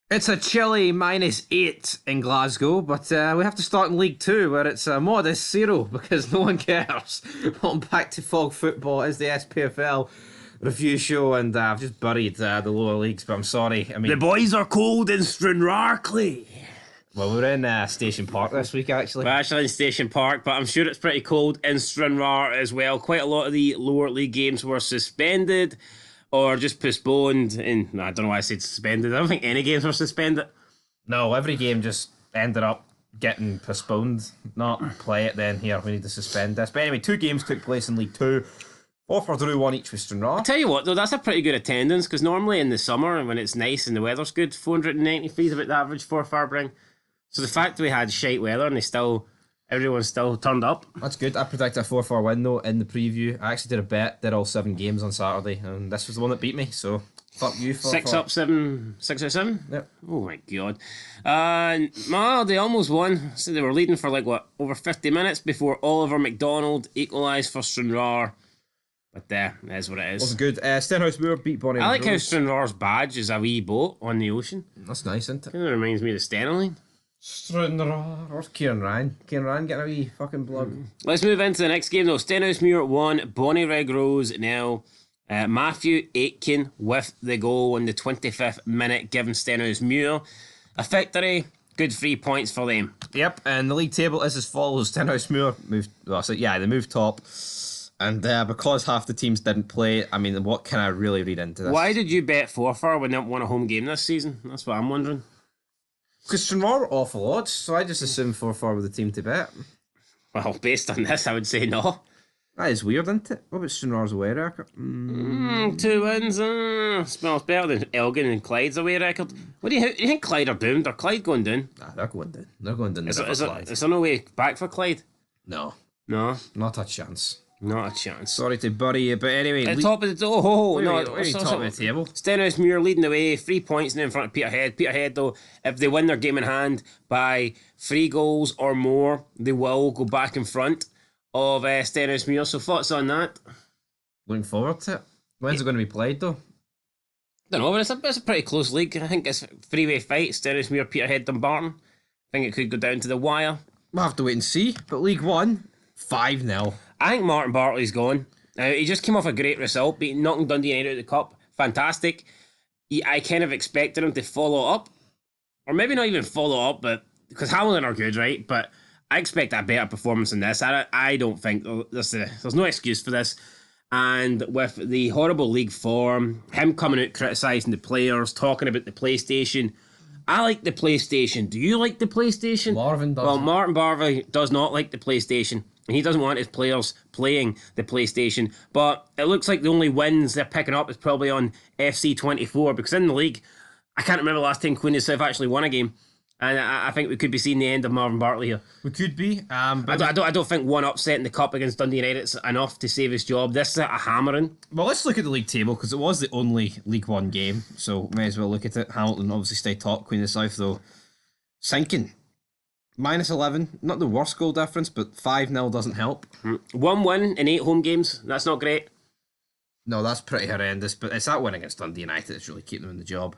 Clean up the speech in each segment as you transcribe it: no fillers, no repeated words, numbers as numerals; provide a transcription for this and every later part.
It's a chilly -8 in Glasgow, but we have to start in League Two, where it's a modest 0 because no one cares. On back to fog football is the SPFL review show, and I've just buried the lower leagues, but I'm sorry. I The mean, boys are cold in Stranraer. well, we were in Station Park this week actually. We're actually in Station Park, but I'm sure it's pretty cold in Stranraer as well. Quite a lot of the lower league games were suspended or just postponed. And I don't know why I said suspended. I don't think any games were suspended. No, every game just ended up getting postponed. Not play it then. Here, we need to suspend this. But anyway, 2 games took place in League Two. Forfar drew 1 each with Stranraer. Tell you what, though, that's a pretty good attendance because normally in the summer when it's nice and the weather's good, 493 is about the average for Farbring. So the fact that we had shite weather and everyone's still turned up. That's good. I predicted a 4-4 win though in the preview. I actually did a bet, did all 7 games on Saturday, and this was the one that beat me. So fuck you. 6 out of 7. Yep. Oh my god. They almost won. So they were leading for over 50 minutes before Oliver McDonald equalised for Stranraer. But that is what it is. Wasn't good. Stenhouse Moor beat Bonnie. I like how Stranraer's badge is a wee boat on the ocean. That's nice, isn't it? Kind of reminds me of the Stena line. Stranraer. Where's Kieran Ryan? Kieran Ryan getting a wee fucking plug. Let's move into the next game though. Stenhousemuir 1, Bonnyrigg Rose 0. Matthew Aitken with the goal in the 25th minute, giving Stenhousemuir a victory. Good 3 points for them. Yep, and the league table is as follows. Stenhouse Moor moved. Well, so yeah, they moved top. And because half the teams didn't play, I mean, what can I really read into this? Why did you bet Forfar when they won a home game this season? That's what I'm wondering. Because Stranraer were awful odds, so I just assumed 4-4 were the team to bet. Well, based on this, I would say no. That is weird, isn't it? What about Stranraer's away record? 2 wins. Smells better than Elgin and Clyde's away record. What do you think Clyde are doomed? Are Clyde going down? Nah, they're going down. They're going down. Is there no way back for Clyde? No. No? Not a chance. Not a chance. Sorry to bury you, but anyway. At the top of the top of the table. Stenhousemuir leading the way, 3 points now in front of Peterhead. Peterhead, though, if they win their game in hand by 3 goals or more, they will go back in front of Stenhousemuir. So thoughts on that? Looking forward to it. When's it going to be played, though? I don't know, but it's a pretty close league. I think it's a 3-way fight. Stenhousemuir, Peterhead, Dumbarton. I think it could go down to the wire. We'll have to wait and see. But League One, 5-0. I think Martin Bartley's gone. He just came off a great result, knocking Dundee United out of the cup. Fantastic. I kind of expected him to follow up. Or maybe not even follow up, but because Hamilton are good, right? But I expect a better performance than this. I don't think there's no excuse for this. And with the horrible league form, him coming out criticising the players, talking about the PlayStation. I like the PlayStation. Do you like the PlayStation? Marvin doesn't. Well, Martin Bartley does not like the PlayStation. He doesn't want his players playing the PlayStation. But it looks like the only wins they're picking up is probably on FC24, because in the league, I can't remember the last time Queen of South actually won a game. And I think we could be seeing the end of Marvin Bartley here. We could be. But I don't think one upset in the cup against Dundee United is enough to save his job. This is a hammering. Well, let's look at the league table, because it was the only League One game. So may as well look at it. Hamilton obviously stay top. Queen of the South, though, sinking. -11. Not the worst goal difference, but 5-0 doesn't help. 1 win in 8 home games. That's not great. No, that's pretty horrendous. But it's that win against Dundee United that's really keeping them in the job.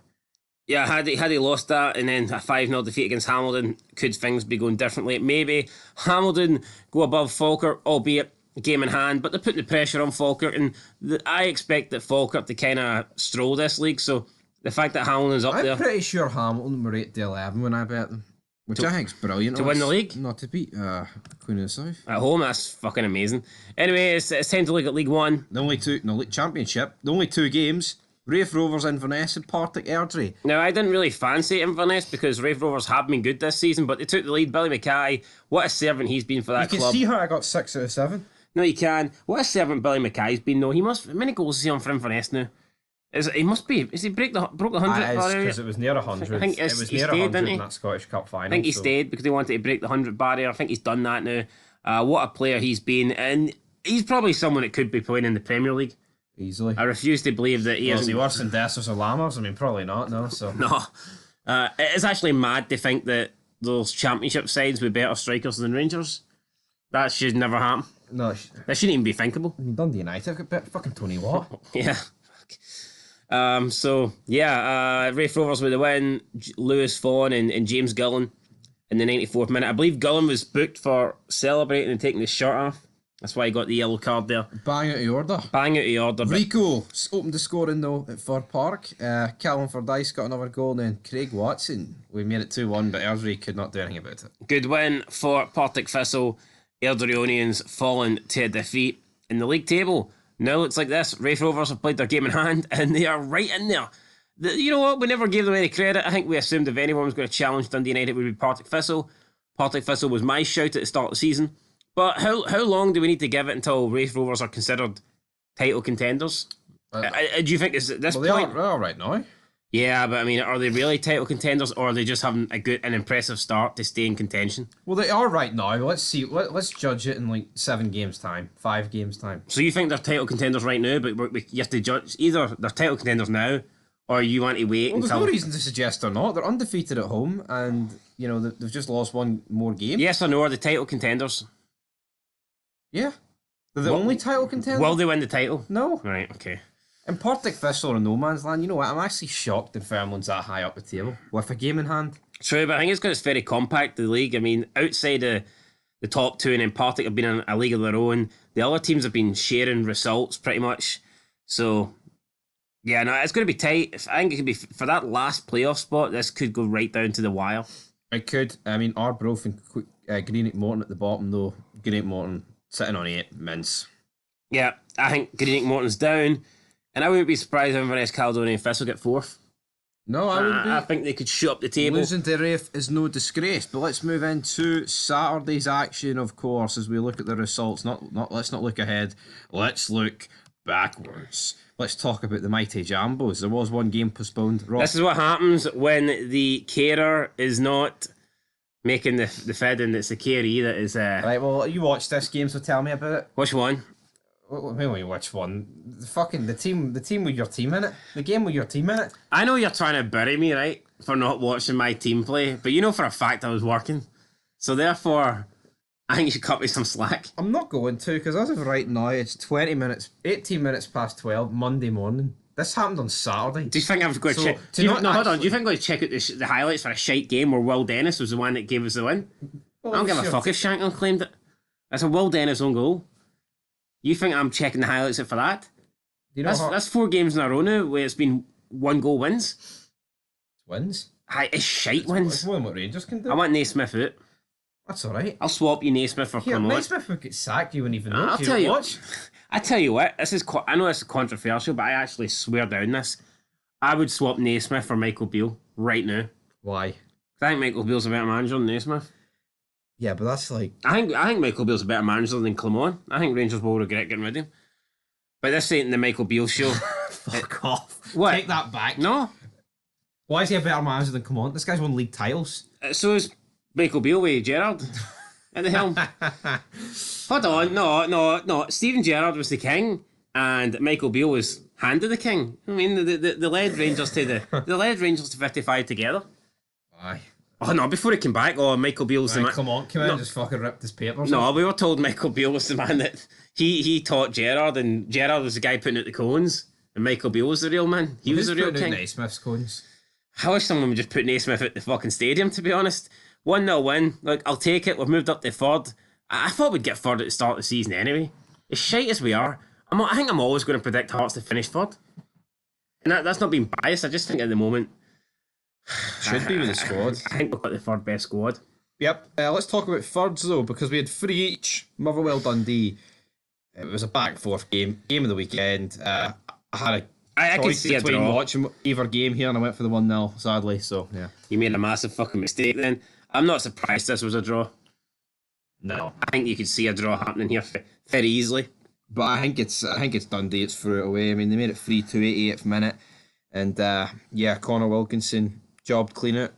Yeah, had he lost that and then a 5-0 defeat against Hamilton, could things be going differently? Maybe Hamilton go above Falkirk, albeit a game in hand, but they're putting the pressure on Falkirk, and I expect that Falkirk to kind of stroll this league, so the fact that Hamilton's up there... I'm pretty sure Hamilton were 8-11 when I bet them, which I think is brilliant. To win the league? Not to beat Queen of the South. At home, that's fucking amazing. Anyway, it's time to look at League One. League Championship, the only 2 games... Rafe Rovers Inverness and Partick Airdrie. Now, I didn't really fancy Inverness because Rafe Rovers have been good this season, but they took the lead. Billy Mackay, what a servant he's been for that club. You can see how I got 6 out of 7. No, you can. What a servant Billy Mackay's been, though. How many goals is he on for Inverness now? Is he broke the 100 because it was near 100. I think it was near stayed, 100 in that Scottish Cup final. I think he stayed because they wanted to break the 100 barrier. I think he's done that now. What a player he's been, and he's probably someone that could be playing in the Premier League. Easily. I refuse to believe that he is isn't. he worse than Dessers or Lammers? I mean, probably not, no. So No. It is actually mad to think that those championship sides with better strikers than Rangers. That should never happen. No. That shouldn't even be thinkable. I mean, Dundee United have got fucking Tony Watt. Yeah. Raith Rovers with the win. Lewis Fawn and James Gillen in the 94th minute. I believe Gillen was booked for celebrating and taking his shirt off. That's why he got the yellow card there. Bang out of order. Bang out of order. Rico opened the scoring though at Fir Park. Calvin Fordyce got another goal, and then Craig Watson. We made it 2-1, but Airdrie could not do anything about it. Good win for Partick Thistle. Airdrieonians falling to a defeat in the league table. Now looks like this. Raith Rovers have played their game in hand, and they are right in there. You know what? We never gave them any credit. I think we assumed if anyone was going to challenge Dundee United, it would be Partick Thistle. Partick Thistle was my shout at the start of the season. But how long do we need to give it until Raith Rovers are considered title contenders? Do you think it's at this point? They're all right now. Yeah, but I mean, are they really title contenders, or are they just having an impressive start to stay in contention? Well, they are right now. Let's see. Let's judge it in like 7 games time, 5 games time. So you think they're title contenders right now, but you have to judge either they're title contenders now, or you want to wait Well, until... there's no reason to suggest they're not. They're undefeated at home, and you know they've just lost one more game. Yes or no, are they title contenders? Yeah, they're the only title contender. Will they win the title? No. Right, okay. In Partick Thistle or no man's land, you know what? I'm actually shocked that Fairmount's that high up the table with a game in hand. True, but I think it's because it's very compact, the league. I mean, outside of the top two, and then Partick have been in a league of their own. The other teams have been sharing results pretty much. So, yeah, no, it's going to be tight. I think it could be, for that last playoff spot, this could go right down to the wire. It could. I mean, Arbroath and Greenock Morton at the bottom, though. Greenock Morton sitting on 8, mince. Yeah, I think Greenock Morton's down. And I wouldn't be surprised if Inverness, Caledonia and Thistle get 4th. No, I wouldn't be. I think they could shoot up the table. Losing to Raith is no disgrace, but let's move into Saturday's action, of course, as we look at the results. Let's not look ahead. Let's look backwards. Let's talk about the mighty Jambos. There was one game postponed. This is what happens when the carer is not making the feeding. It's the caree that is... Right, well, you watched this game, so tell me about it. Which one? Which one? The team with your team in it. The game with your team in it. I know you're trying to bury me, right, for not watching my team play, but you know for a fact I was working. So therefore, I think you should cut me some slack. I'm not going to, because as of right now, it's 18 minutes past 12, Monday morning. This happened on Saturday. Do you think I'm going to check? Do you think I'm going to check out the highlights for a shite game where Will Dennis was the one that gave us the win? I don't give a fuck if Shanklin claimed it. That's a Will Dennis own goal. You think I'm checking the highlights for that? You know that's 4 games in a row now where it's been 1 goal wins. Wins? It's shite wins. It's more than what Rangers can do. I want Naismith out. That's alright. I'll swap you Naismith for Clement. Naismith would get sacked, you wouldn't even know. I'll tell you. I tell you what, I know this is controversial, but I actually swear down this. I would swap Naismith for Michael Beale right now. Why? I think Michael Beale's a better manager than Naismith. Yeah, but that's like... I think Michael Beale's a better manager than Clement. I think Rangers will regret getting rid of him. But this ain't the Michael Beale show. Fuck off. What? Take that back. No. Why is he a better manager than Clement? This guy's won league titles. So is Michael Beale with Gerrard at the helm. Hold on, no. Stephen Gerrard was the king, and Michael Beale was hand of the king. I mean, the led Rangers to 55 together. Aye. Oh no! Before he came back, Michael Beale was the man. Come on, and just fucking ripped his papers. No, we were told Michael Beale was the man that he taught Gerrard, and Gerrard was the guy putting out the cones, and Michael Beale was the real man. He was the real king. Naismith's cones. I wish someone would just put Naismith at the fucking stadium, to be honest. 1-0 win. Look, I'll take it. We've moved up to 3rd. I thought we'd get 3rd at the start of the season anyway. As shite as we are, I think I'm always going to predict Hearts to finish 3rd. And that's not being biased. I just think at the moment... Should be with the squad. I think we've got the 3rd best squad. Yep. Let's talk about thirds, though, because we had 3 each. Motherwell, Dundee. It was a back-forth game. Game of the weekend. I had I could see a draw. Watching either game here, and I went for the 1-0, sadly. So, yeah. You made a massive fucking mistake then. I'm not surprised this was a draw. No. I think you could see a draw happening here very easily. But I think it's Dundee. It's threw it away. I mean, they made it 3-2, 88th minute. And, Connor Wilkinson jobbed clean out.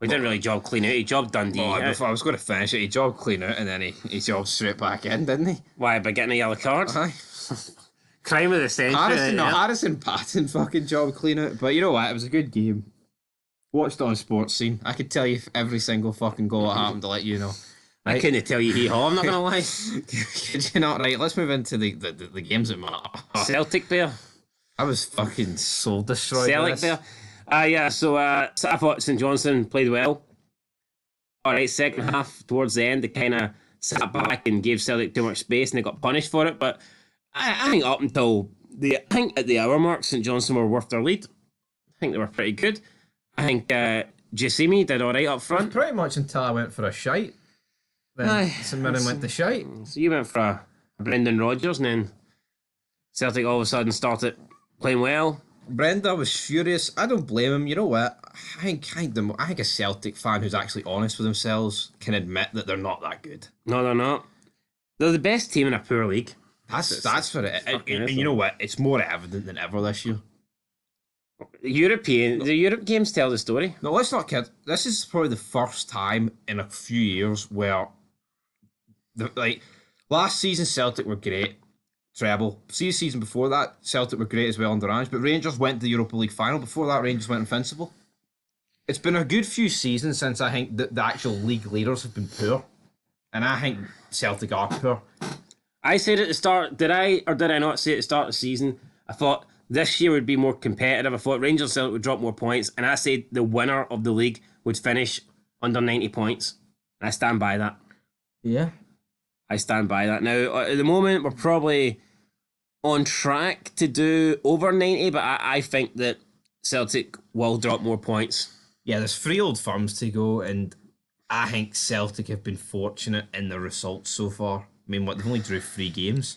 We didn't really job clean out. He jobbed Dundee out. I was going to finish it. He jobbed clean out, and then he jobbed straight back in, didn't he? Why, by getting a yellow card? Aye. Crime of the century. Harrison Patton fucking job clean out. But you know what? It was a good game. Watched it on Sports Scene. I could tell you every single fucking goal that happened to let you know. Right? I couldn't tell you hee-haw, I'm not going to lie. Could you not? Right, let's move into the games that matter. Celtic player. I was fucking soul destroyed. Celtic there. Yeah, so I thought St Johnstone played well. Alright, second half, towards the end, they kind of sat back and gave Celtic too much space and they got punished for it. But I think up until I think at the hour mark, St Johnstone were worth their lead. I think they were pretty good. I think Jacimi did alright up front. Pretty much until I went for a shite. Then St Mirren went to shite. So you went for a Brendan Rodgers and then Celtic all of a sudden started playing well. Brenda was furious. I don't blame him. You know what? I think a Celtic fan who's actually honest with themselves can admit that they're not that good. No, they're not. They're the best team in a poor league. That's for it. And you know what? It's more evident than ever this year. The Europe games tell the story. No, let's not kid. This is probably the first time in a few years where, last season Celtic were great. Treble. Season before that, Celtic were great as well under Ange, but Rangers went to the Europa League final. Before that, Rangers went invincible. It's been a good few seasons since I think the actual league leaders have been poor. And I think Celtic are poor. I said at the start, did I or did I not say at the start of the season, I thought this year would be more competitive. I thought Rangers Celtic would drop more points, and I said the winner of the league would finish under 90 points. And I stand by that. Yeah. I stand by that. Now, at the moment, we're probably on track to do over 90, but I think that Celtic will drop more points. Yeah, there's 3 old firms to go, and I think Celtic have been fortunate in their results so far. I mean, they've only drew 3 games.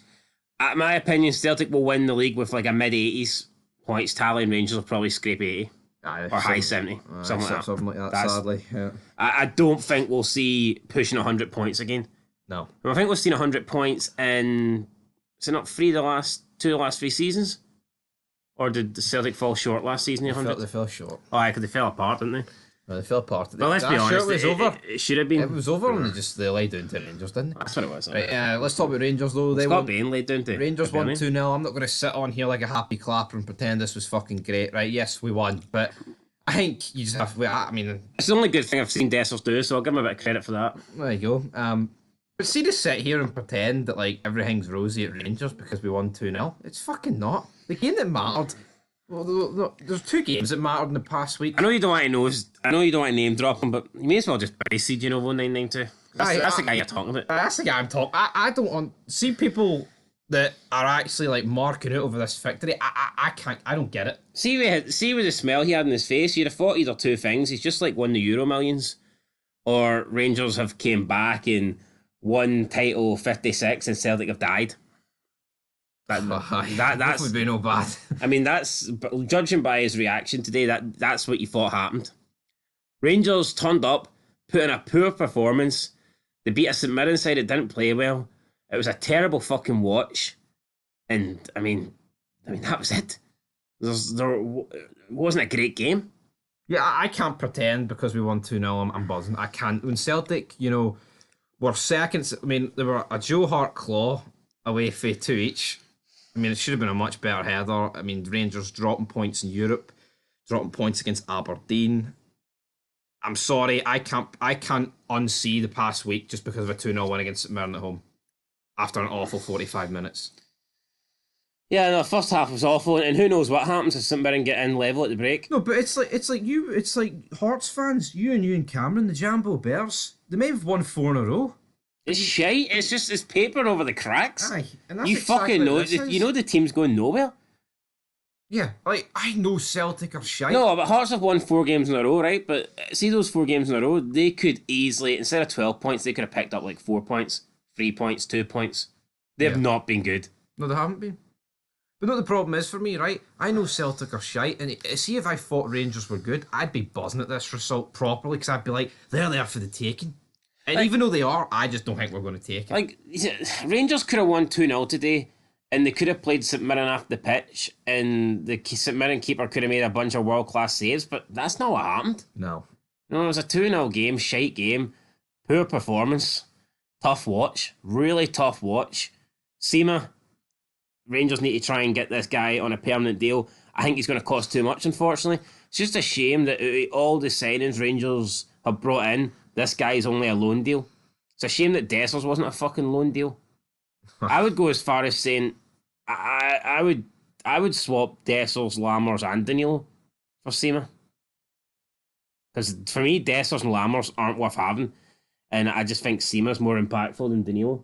In my opinion, Celtic will win the league with like a mid-80s points tally, and Rangers will probably scrape 80. Or high 70. Something like that, sadly. Yeah. I don't think we'll see pushing 100 points again. No. I think we've seen 100 points in... Is it not two the last 3 seasons? Or did the Celtic fall short last season? They fell short. Oh, because they fell apart, didn't they? No, they fell apart. Well, let's be honest. Sure it was over. It should have been. It was over, and they laid down to Rangers, didn't they? That's what it was. Right, let's talk about Rangers though. Scott Bain laid down to Rangers won 2-0. I'm not going to sit on here like a happy clapper and pretend this was fucking great. Right? Yes, we won, but I think you just have to. I mean, it's the only good thing I've seen Dessers do, so I'll give him a bit of credit for that. There you go. But see to sit here and pretend that like everything's rosy at Rangers because we won 2-0. It's fucking not. The game that mattered. Well, there's 2 games that mattered in the past week. I know you don't want to name drop him, but you may as well just brace you know 1992. That's the guy you're talking about. That's the guy I'm talking. I don't want see people that are actually like marking out over this victory. I can't. I don't get it. See with the smell he had in his face, you'd have thought either 2 things. He's just like won the Euro Millions, or Rangers have came back and won title 56 and Celtic have died. That's would be no bad. I mean, that's judging by his reaction today. That's what you thought happened. Rangers turned up, put in a poor performance. They beat a St Mirren side that didn't play well. It was a terrible fucking watch, and I mean that was it. There wasn't a great game. Yeah, I can't pretend because we won 2-0. I'm buzzing. I can't. When Celtic, were seconds. I mean, they were a Joe Hart claw away for 2 each. I mean, it should have been a much better header. I mean, Rangers dropping points in Europe, dropping points against Aberdeen. I'm sorry, I can't unsee the past week just because of a 2-0 win against St Mirren at home after an awful 45 minutes. Yeah, no, first half was awful, and who knows what happens if St Mirren get in level at the break. No, but it's like Hearts fans, you and Cameron, the Jambo Bears, they may have won 4 in a row. It's shite. It's paper over the cracks. Aye, and that's you fucking know. You know the team's going nowhere. Yeah, like I know Celtic are shite. No, but Hearts have won 4 games in a row, right? But see those 4 games in a row, they could easily, instead of 12 points, they could have picked up like 4 points, 3 points, 2 points. They have not been good. No, they haven't been. But no, the problem is for me, right? I know Celtic are shite, and see if I thought Rangers were good, I'd be buzzing at this result properly because I'd be like, they're there for the taking. And even though they are, I just don't think we're going to take it. Like, Rangers could have won 2-0 today, and they could have played St Mirren off the pitch, and the St Mirren keeper could have made a bunch of world-class saves, but that's not what happened. No. No, it was a 2-0 game, shite game, poor performance, tough watch, really tough watch. Seema, Rangers need to try and get this guy on a permanent deal. I think he's going to cost too much, unfortunately. It's just a shame that all the signings Rangers have brought in, this guy is only a loan deal. It's a shame that Dessers wasn't a fucking loan deal. I would go as far as saying I I would swap Dessers, Lammers, and Danilo for Seema. Because for me, Dessers and Lammers aren't worth having. And I just think Seema's more impactful than Danilo.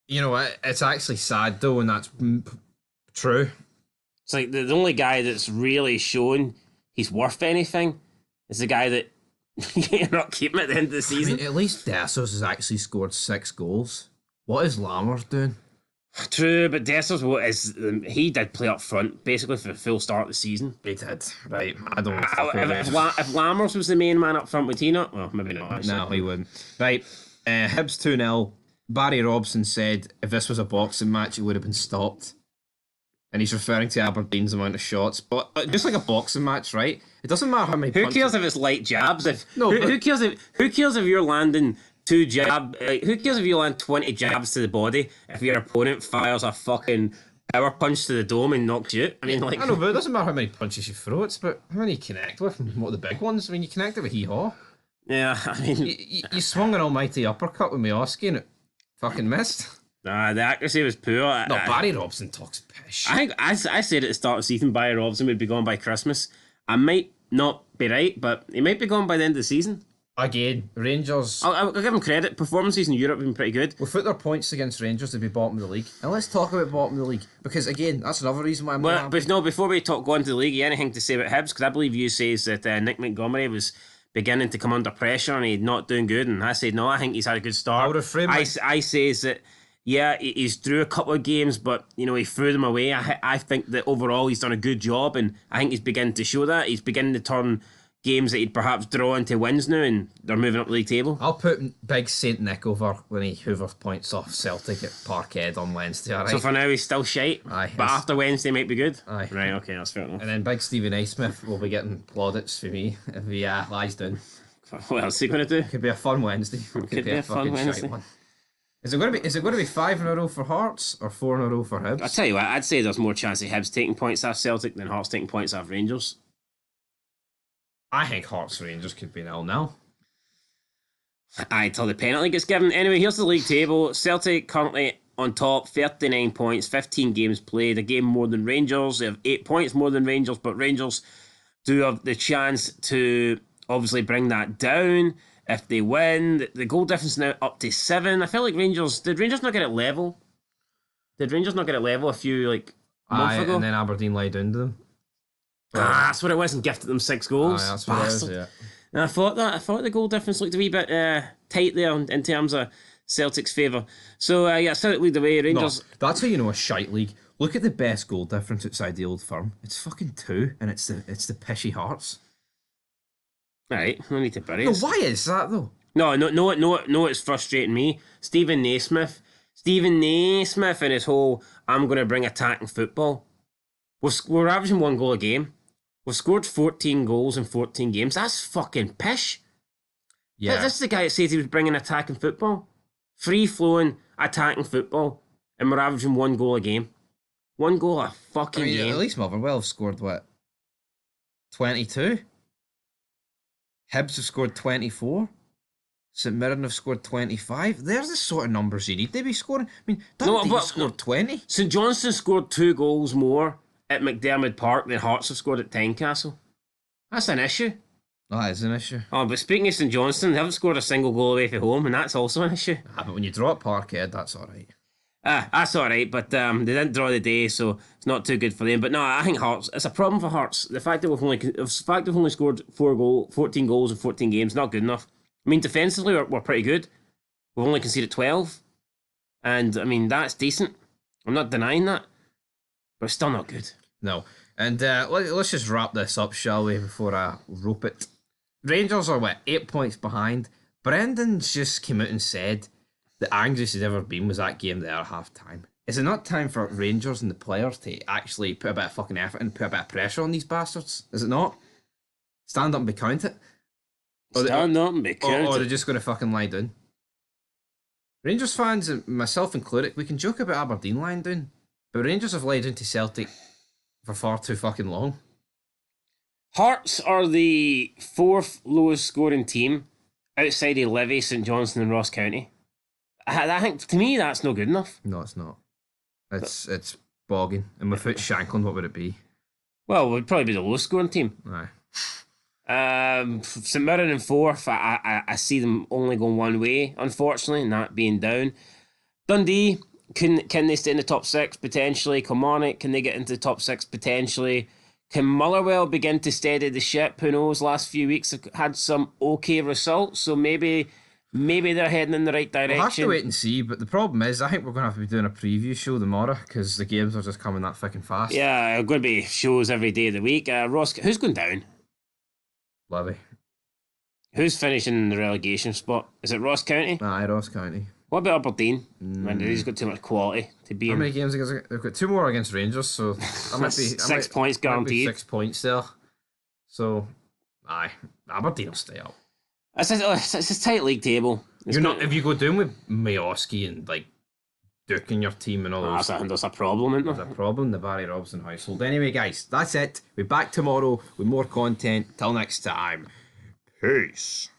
You know what? It's actually sad though, and that's true. It's like the only guy that's really shown he's worth anything is the guy that you're not keeping at the end of the season. I mean, at least Dessers has actually scored 6 goals. What is Lammers doing? True, but Dessers he did play up front basically for the full start of the season. He did. Right. I don't If Lammers was the main man up front, would he not? Well, maybe not. Actually. No, he wouldn't. Right. Hibs 2-0. Barry Robson said if this was a boxing match, it would have been stopped. And he's referring to Aberdeen's amount of shots. But just like a boxing match, right? It doesn't matter how many Who cares if it's light jabs? Who cares if you're landing 2 jabs? Who cares if you land 20 jabs to the body if your opponent fires a fucking power punch to the dome and knocks you out? I mean, like... I know, but it doesn't matter how many punches you throw. It's about how many you connect with and what are the big ones. I mean, you connected with hee-haw. Yeah, I mean... You swung an almighty uppercut with Miyoski and it fucking missed. Nah, the accuracy was poor. No, Barry Robson talks pish. I think I said at the start of the season Barry Robson would be gone by Christmas. I might not be right, but he might be gone by the end of the season. Again, Rangers... I'll give him credit. Performances in Europe have been pretty good. We'll put their points against Rangers to be bottom of the league. And let's talk about bottom of the league. Because, again, that's another reason why I'm Well, but no, before we go into the league, you anything to say about Hibs? Because I believe you says that Nick Montgomery was beginning to come under pressure and he's not doing good. And I said, no, I think he's had a good start. I says that, yeah, he's through a couple of games, but, you know, he threw them away. I think that overall he's done a good job, and I think he's beginning to show that. He's beginning to turn games that he'd perhaps draw into wins now, and they're moving up the league table. I'll put Big St Nick over when he hoovers points off Celtic at Parkhead on Wednesday, alright? So for now he's still shite, Aye, but after Wednesday might be good. Aye. Right, okay, that's fair enough. And then Big Stephen A. Smith will be getting plaudits for me if he lies down. What else is he going to do? Could be a fun Wednesday. Could be a fun Wednesday. One. Is it going to be 5 in a row for Hearts or 4 in a row for Hibs? I tell you what, I'd say there's more chance of Hibs taking points off Celtic than Hearts taking points off Rangers. I think Hearts Rangers could be 0-0. Aye, till the penalty gets given. Anyway, here's the league table. Celtic currently on top, 39 points, 15 games played, a game more than Rangers. They have 8 points more than Rangers, but Rangers do have the chance to obviously bring that down. If they win, the goal difference now up to 7. I feel like did Rangers not get it level? Did Rangers not get it level a few, month ago? And then Aberdeen lied down to them. That's what it was, and gifted them 6 goals. That's what it was, yeah. And I thought the goal difference looked a wee bit tight there in terms of Celtic's favour. So, Celtic lead the way, Rangers... No, that's how you know a shite league. Look at the best goal difference outside the Old Firm. It's fucking 2, and it's the pishy Hearts. Right, no need to bury No, us. why is that though? No, it's frustrating me. Stephen Naismith and his whole I'm going to bring attacking football. We're averaging 1 goal a game. We've scored 14 goals in 14 games. That's fucking pish. Yeah. This is the guy that says he was bringing attacking football. Free-flowing attacking football. And we're averaging 1 goal a game. 1 goal a fucking game. At least Motherwell have scored, 22? Hibs have scored 24. St Mirren have scored 25. There's the sort of numbers you need to be scoring. I mean, Dundee scored 20. St Johnstone scored 2 goals more at McDermott Park than Hearts have scored at Tynecastle. That's an issue. That is an issue. Oh, but speaking of St Johnstone, they haven't scored a single goal away from home, and that's also an issue. But when you draw at Parkhead, that's alright. That's alright, but they didn't draw the day, so it's not too good for them. But no, I think Hearts, it's a problem for Hearts. The fact that we've only scored 14 goals in 14 games, not good enough. I mean, defensively, we're pretty good. We've only conceded 12. And, I mean, that's decent. I'm not denying that. But it's still not good. No. And let's just wrap this up, shall we, before I rope it. Rangers are, 8 points behind. Brendan's just came out and said the angriest he's ever been was that game there at half-time. Is it not time for Rangers and the players to actually put a bit of fucking effort and put a bit of pressure on these bastards? Is it not? Stand up and be counted. Stand up and be counted. Or they're just going to fucking lie down. Rangers fans, myself included, we can joke about Aberdeen lying down, but Rangers have lied down to Celtic for far too fucking long. Hearts are the 4th lowest scoring team outside of Livy, St Johnstone and Ross County. I think, to me, that's not good enough. No, it's not. It's bogging. And without Shankland, what would it be? Well, it would probably be the lowest scoring team. Aye. St Mirren in fourth. I see them only going one way, unfortunately, and that being down. Dundee, can they stay in the top six potentially? Kilmarnock, can they get into the top six potentially? Can Motherwell begin to steady the ship? Who knows? Last few weeks have had some okay results, so maybe they're heading in the right direction. We'll have to wait and see, but the problem is, I think we're going to have to be doing a preview show tomorrow because the games are just coming that fucking fast. Yeah, going to be shows every day of the week. Ross, who's going down? Levy. Who's finishing in the relegation spot? Is it Ross County? Aye, Ross County. What about Aberdeen? Man, they've got too much quality to be How in. many games against? They've got 2 more against Rangers, so that might be 6 points guaranteed. 6 points there. So, aye, Aberdeen will stay up. It's a tight league table. You're not if you go down with Mayoski and like Duke in your team and all those. That's a problem, isn't there? There's a problem, the Barry Robson household. Anyway, guys, that's it. We're back tomorrow with more content. Till next time. Peace.